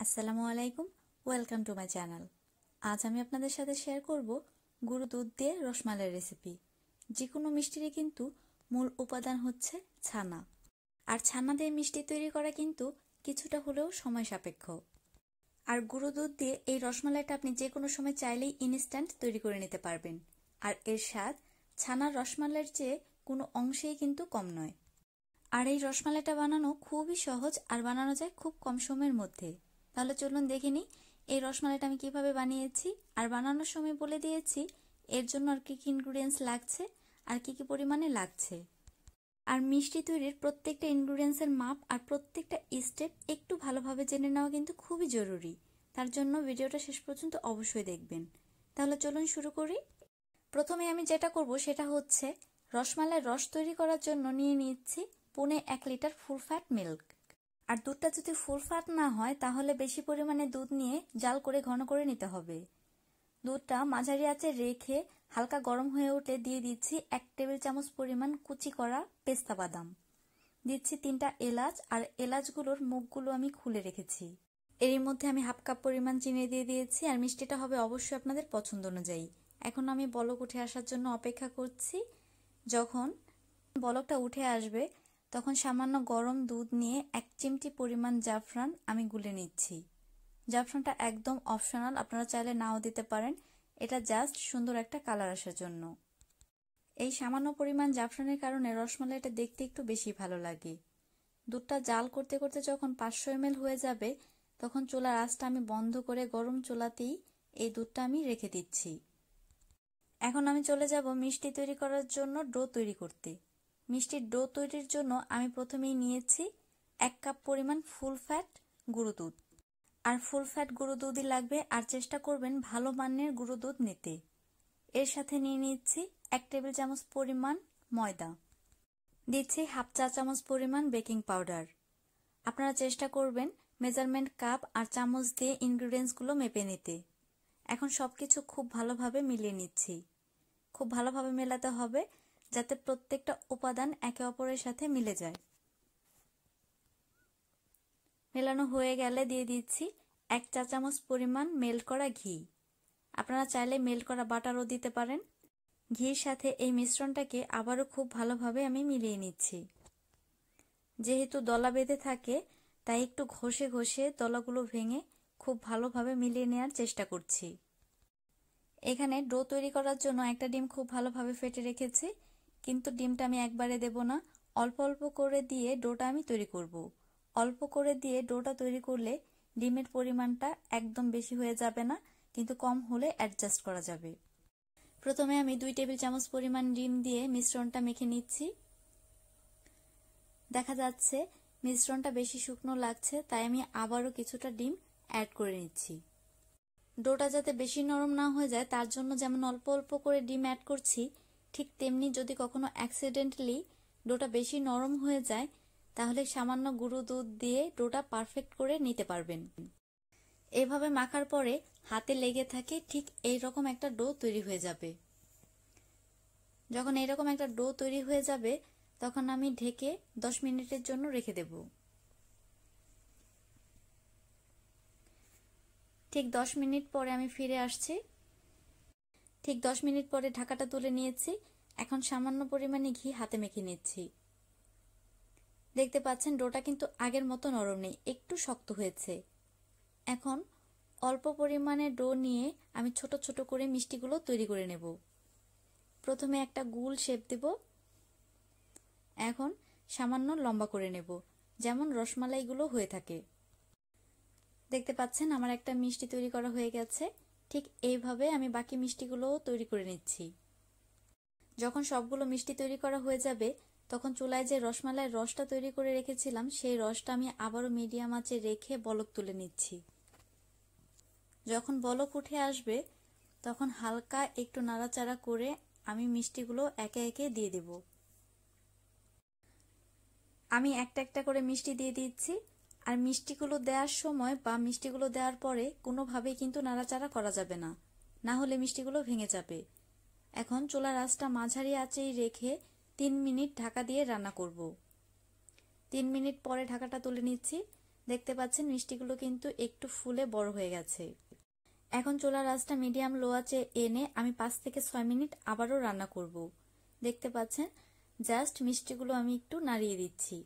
আসসালামু আলাইকুম, welcome to my channel. আজ আমি আপনাদের সাথে শেয়ার করব গুঁড়ো দুধ দিয়ে রসমালাইয়ের রেসিপি। যে কোনো মিষ্টিরই কিন্তু মূল উপাদান হচ্ছে ছানা, আর ছানা দিয়ে মিষ্টি তৈরি করা কিন্তু কিছুটা হলেও সময় সাপেক্ষ। আর গুঁড়ো দুধ দিয়ে এই রসমালাইটা আপনি যে কোনো সময় চাইলেই ইনস্ট্যান্ট তৈরি করে নিতে পারবেন। আর এর স্বাদ ছানার রসমালাইয়ের চেয়ে কোনো অংশেই কিন্তু কম নয়। আর এই রসমালাইটা বানানো খুবই সহজ, আর বানানো যায় খুব কম সময়ের মধ্যে। তাহলে চলুন দেখে নিই এই রসমালাইটা আমি কিভাবে বানিয়েছি, আর বানানোর সময় বলে দিয়েছি এর জন্য আর কি কি ইনগ্রিডিয়েন্টস লাগছে আর কি কি পরিমাণে লাগছে। আর মিষ্টি তৈরির প্রত্যেকটা ইনগ্রিডিয়েন্টসের মাপ আর প্রত্যেকটা স্টেপ একটু ভালোভাবে জেনে নেওয়া কিন্তু খুবই জরুরি। তার জন্য ভিডিওটা শেষ পর্যন্ত অবশ্যই দেখবেন। তাহলে চলুন শুরু করি। প্রথমে আমি যেটা করব সেটা হচ্ছে রসমালাইয়ের রস তৈরি করার জন্য নিয়ে নিচ্ছি 1.5 লিটার ফুল ফ্যাট মিল্ক। আর দুধটা যদি ফুল ফ্যাট না হয় তাহলে বেশি পরিমাণে দুধ নিয়ে জাল করে ঘন করে নিতে হবে। দুধটা মাঝারি আঁচে রেখে হালকা গরম হয়ে উঠলে দিয়ে দিচ্ছি 1 টেবিল চামচ পরিমাণ কুচি করা পেস্তা বাদাম। দিচ্ছি 3টা এলাচ, আর এলাচগুলোর মুখগুলো আমি খুলে রেখেছি। এর মধ্যে আমি হাফ কাপ পরিমাণ চিনি দিয়ে দিয়েছি, আর মিষ্টিটা হবে অবশ্যই আপনাদের পছন্দ অনুযায়ী। এখন আমি বলক উঠে আসার জন্য অপেক্ষা করছি। যখন বলকটা উঠে আসবে তখন সামান্য গরম দুধ নিয়ে 1 চিমটি পরিমাণ জাফরান আমি গুলে নিচ্ছি। জাফরানটা একদম অপশনাল, আপনারা চাইলে নাও দিতে পারেন, এটা জাস্ট সুন্দর একটা কালার আসার জন্য। এই সামান্য পরিমাণ জাফরানের কারণে রসমালাইটা দেখতে একটু বেশি ভালো লাগে। দুধটা জাল করতে করতে যখন 500 ml হয়ে যাবে তখন চুলার আঁচটা আমি বন্ধ করে গরম চুলাতেই এই দুধটা আমি রেখে দিচ্ছি। এখন আমি চলে যাব মিষ্টি তৈরি করার জন্য ডো তৈরি করতে। মিষ্টির ডো তৈরির জন্য আমি প্রথমেই নিয়েছি 1 কাপ পরিমাণ ফুল ফ্যাট গুঁড়ো দুধ। আর ফুল ফ্যাট গুঁড়ো দুধই লাগবে, আর চেষ্টা করবেন ভালো মানের গুঁড়ো দুধ নিতে। এর সাথে নিয়ে নিচ্ছি 1 টেবিল চামচ পরিমাণ ময়দা। দিচ্ছি হাফ চা চামচ পরিমাণ বেকিং পাউডার। আপনারা চেষ্টা করবেন মেজারমেন্ট কাপ আর চামচ দিয়ে ইনগ্রিডিয়েন্টসগুলো মেপে নিতে। এখন সবকিছু খুব ভালোভাবে মিলিয়ে নিচ্ছি। খুব ভালোভাবে মেলাতে হবে যাতে প্রত্যেকটা উপাদান একে অপরের সাথে মিলে যায়। মেলানো হয়ে গেলে দিয়ে দিচ্ছি 1 চা চামচ পরিমাণ মেল্ট করা ঘি। আপনারা চাইলে মেল্ট করা বাটারও দিতে পারেন। ঘির সাথে এই মিশ্রণটাকে আবারও খুব ভালোভাবে আমি মিলিয়ে নিচ্ছি। যেহেতু দলা বেঁধে থাকে তাই একটু ঘষে ঘষে দলাগুলো ভেঙে খুব ভালোভাবে মিলিয়ে নেওয়ার চেষ্টা করছি। এখানে ডো তৈরি করার জন্য একটা ডিম খুব ভালোভাবে ফেটে রেখেছি, কিন্তু ডিমটা আমি একবারে দেব না, অল্প অল্প করে দিয়ে ডোটা আমি তৈরি করব। অল্প করে দিয়ে ডোটা তৈরি করলে ডিমের পরিমাণটা একদম বেশি হয়ে যাবে না, কিন্তু কম হলে অ্যাডজাস্ট করা যাবে। প্রথমে আমি 2 টেবিল চামচ পরিমাণ ডিম দিয়ে মিশ্রণটা মেখে নিচ্ছি। দেখা যাচ্ছে মিশ্রণটা বেশি শুকনো লাগছে, তাই আমি আবারও কিছুটা ডিম অ্যাড করে নিচ্ছি। ডোটা যাতে বেশি নরম না হয়ে যায় তার জন্য যেমন অল্প অল্প করে ডিম অ্যাড করছি, ঠিক তেমনি যদি কখনো অ্যাক্সিডেন্টালি ডোটা বেশি নরম হয়ে যায় তাহলে সামান্য গুঁড়ো দুধ দিয়ে ডোটা পারফেক্ট করে নিতে পারবেন। এভাবে মাখার পরে হাতে লেগে থাকে ঠিক এইরকম একটা ডো তৈরি হয়ে যাবে। যখন এইরকম একটা ডো তৈরি হয়ে যাবে তখন আমি ঢেকে 10 মিনিটের জন্য রেখে দেব। ঠিক 10 মিনিট পরে আমি ফিরে আসছি। ঠিক 10 মিনিট পরে ঢাকাটা তুলে নিয়েছি। এখন সামান্য পরিমাণে ঘি হাতে মেখে নিচ্ছি। দেখতে পাচ্ছেন ডোটা কিন্তু আগের মতো নরম নেই, একটু শক্ত হয়েছে। এখন অল্প পরিমাণে ডো নিয়ে আমি ছোট ছোট করে মিষ্টিগুলো তৈরি করে নেব। প্রথমে একটা গোল শেপ দেব, এখন সামান্য লম্বা করে নেব, যেমন রসমালাইগুলো হয়ে থাকে। দেখতে পাচ্ছেন আমার একটা মিষ্টি তৈরি করা হয়ে গেছে। ঠিক এইভাবে আমি বাকি মিষ্টিগুলোও তৈরি করে নিচ্ছি। যখন সবগুলো মিষ্টি তৈরি করা হয়ে যাবে তখন চুলায় যে রসমালাইয়ের রসটা তৈরি করে রেখেছিলাম সেই রসটা আমি আবারও মিডিয়াম আঁচে রেখে বলক তুলে নিচ্ছি। যখন বলক উঠে আসবে তখন হালকা একটু নাড়াচাড়া করে আমি মিষ্টিগুলো একে একে দিয়ে দেব। আমি একটা একটা করে মিষ্টি দিয়ে দিচ্ছি, আর মিষ্টিগুলো দেওয়ার সময় বা মিষ্টিগুলো দেওয়ার পরে কোনোভাবেই কিন্তু নাড়াচাড়া করা যাবে না, না হলে মিষ্টিগুলো ভেঙে যাবে। এখন চুলার আঁচটা মাঝারি আঁচেই রেখে 3 মিনিট ঢাকা দিয়ে রান্না করব। 3 মিনিট পরে ঢাকাটা তুলে নিচ্ছি। দেখতে পাচ্ছেন মিষ্টিগুলো কিন্তু একটু ফুলে বড় হয়ে গেছে। এখন চুলার আঁচটা মিডিয়াম লো আঁচে এনে আমি 5 থেকে 6 মিনিট আবারও রান্না করব। দেখতে পাচ্ছেন জাস্ট মিষ্টিগুলো আমি একটু নাড়িয়ে দিচ্ছি।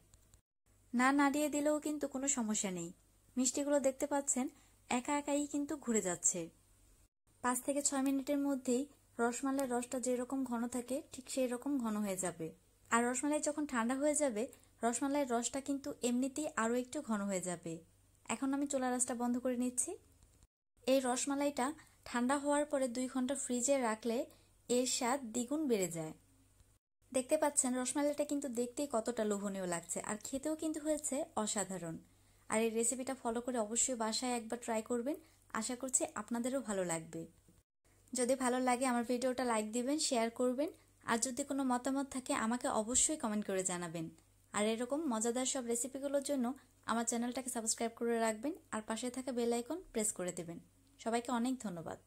না নাড়িয়ে দিলেও কিন্তু কোনো সমস্যা নেই, মিষ্টিগুলো দেখতে পাচ্ছেন একা একাই কিন্তু ঘুরে যাচ্ছে। 5 থেকে 6 মিনিটের মধ্যেই রসমালাইয়ের রসটা যেরকম ঘন থাকে ঠিক সেই রকম ঘন হয়ে যাবে। আর রসমালাই যখন ঠান্ডা হয়ে যাবে রসমালাইয়ের রসটা কিন্তু এমনিতেই আরও একটু ঘন হয়ে যাবে। এখন আমি চুলার আঁচটা বন্ধ করে নিচ্ছি। এই রসমালাইটা ঠান্ডা হওয়ার পরে 2 ঘন্টা ফ্রিজে রাখলে এর স্বাদ দ্বিগুণ বেড়ে যায়। দেখতে পাচ্ছেন রসমালাইটা কিন্তু দেখতেই কতটা লোভনীয় লাগছে, আর খেতেও কিন্তু হয়েছে অসাধারণ। আর এই রেসিপিটা ফলো করে অবশ্যই বাসায় একবার ট্রাই করবেন, আশা করছি আপনাদেরও ভালো লাগবে। যদি ভালো লাগে আমার ভিডিওটা লাইক দিবেন, শেয়ার করবেন, আর যদি কোনো মতামত থাকে আমাকে অবশ্যই কমেন্ট করে জানাবেন। আর এরকম মজাদার সব রেসিপিগুলোর জন্য আমার চ্যানেলটাকে সাবস্ক্রাইব করে রাখবেন আর পাশে থাকা বেল আইকন প্রেস করে দেবেন। সবাইকে অনেক ধন্যবাদ।